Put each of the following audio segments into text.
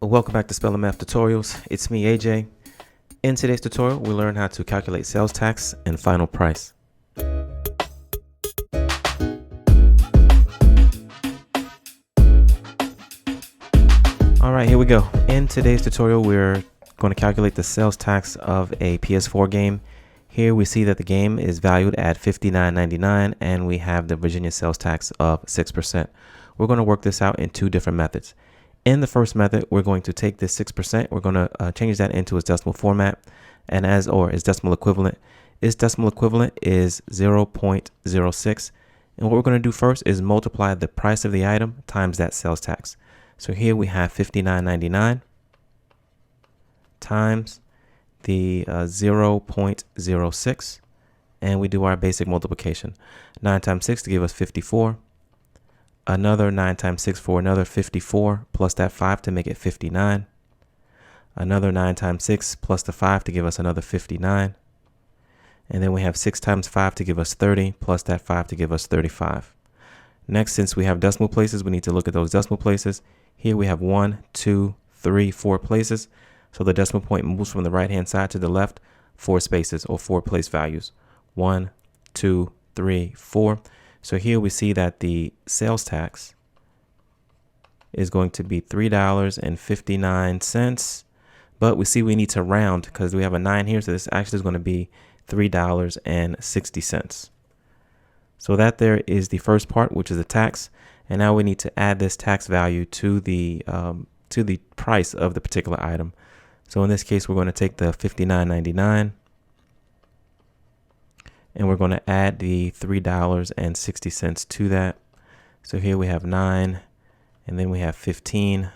Welcome back to Spell and Math Tutorials. It's me, AJ. In today's tutorial, we'll learn how to calculate sales tax and final price. All right, here we go. In today's tutorial, we're going to calculate the sales tax of a PS4 game. Here we see that the game is valued at $59.99 and we have the Virginia sales tax of 6%. We're going to work this out in two different methods. In the first method, we're going to take this 6%, we're going to change that into its decimal format, and its decimal equivalent. Its decimal equivalent is 0.06. And what we're going to do first is multiply the price of the item times that sales tax. So here we have $59.99 times the 0.06, and we do our basic multiplication. 9 times 6 to give us 54. Another 9 times 6 for another 54, plus that 5 to make it 59. Another 9 times 6 plus the 5 to give us another 59. And then we have 6 times 5 to give us 30, plus that 5 to give us 35. Next, since we have decimal places, we need to look at those decimal places. Here we have 1, 2, 3, 4 places. So the decimal point moves from the right-hand side to the left 4 spaces or 4 place values. 1, 2, 3, 4. So here we see that the sales tax is going to be $3.59, but we see we need to round because we have a 9 here, so this actually is going to be $3.60. So that there is the first part, which is the tax, and now we need to add this tax value to the price of the particular item. So in this case, we're going to take the $59.99. and we're going to add the $3.60 to that. So here we have 9, and then we have 15.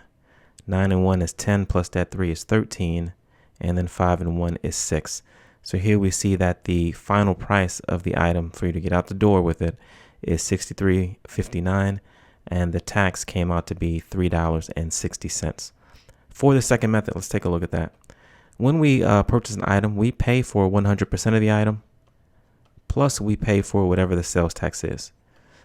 9 and 1 is 10, plus that 3 is 13, and then 5 and 1 is 6. So here we see that the final price of the item for you to get out the door with it is $63.59, and the tax came out to be $3.60. For the second method, let's take a look at that. When we purchase an item, we pay for 100% of the item, plus we pay for whatever the sales tax is.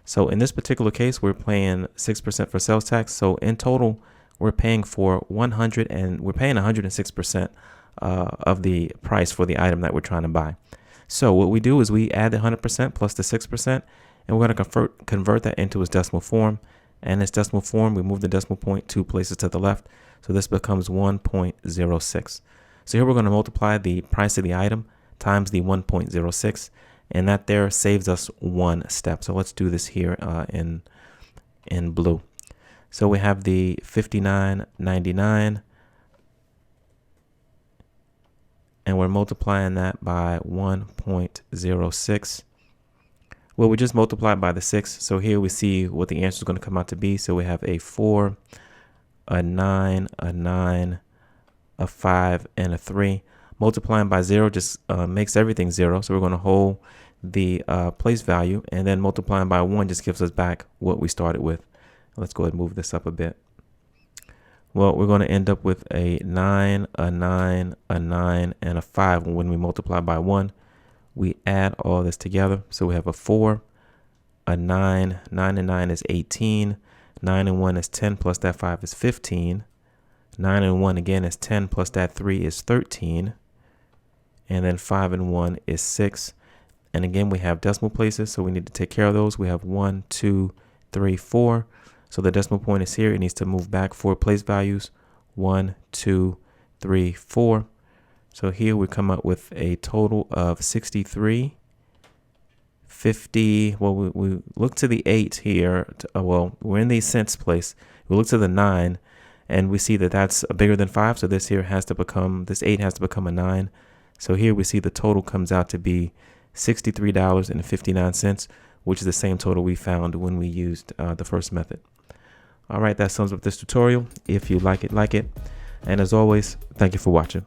So in this particular case, we're paying 6% for sales tax. So in total, we're paying for 106% of the price for the item that we're trying to buy. So what we do is we add the 100% plus the 6%, and we're going to convert that into its decimal form. And its decimal form, we move the decimal point 2 places to the left. So this becomes 1.06. So here we're going to multiply the price of the item times the 1.06. And that there saves us 1 step. So let's do this here in blue. So we have the $59.99, and we're multiplying that by 1.06. Well, we just multiplied by the 6. So here we see what the answer is going to come out to be. So we have a 4, a 9, a 9, a 5, and a 3. Multiplying by 0 just makes everything 0. So we're going to hold the place value, and then multiplying by 1 just gives us back what we started with. Let's go ahead and move this up a bit. Well, we're going to end up with a 9, a 9, a 9, and a 5. When we multiply by 1, we add all this together. So we have a 4, a 9, 9 and 9 is 18, 9 and 1 is 10, plus that 5 is 15, 9 and 1 again is 10, plus that 3 is 13, and then 5 and 1 is 6. And again, we have decimal places, so we need to take care of those. We have 1, 2, 3, 4. So the decimal point is here. It needs to move back 4 place values. 1, 2, 3, 4. So here we come up with a total of 63.50. Well, we look to the 8 here. Well, we're in the cents place. We look to the 9, and we see that that's bigger than 5. So this 8 has to become a 9. So here we see the total comes out to be $63.59, which is the same total we found when we used the first method. All right, that sums up this tutorial. If you like it, and as always, thank you for watching.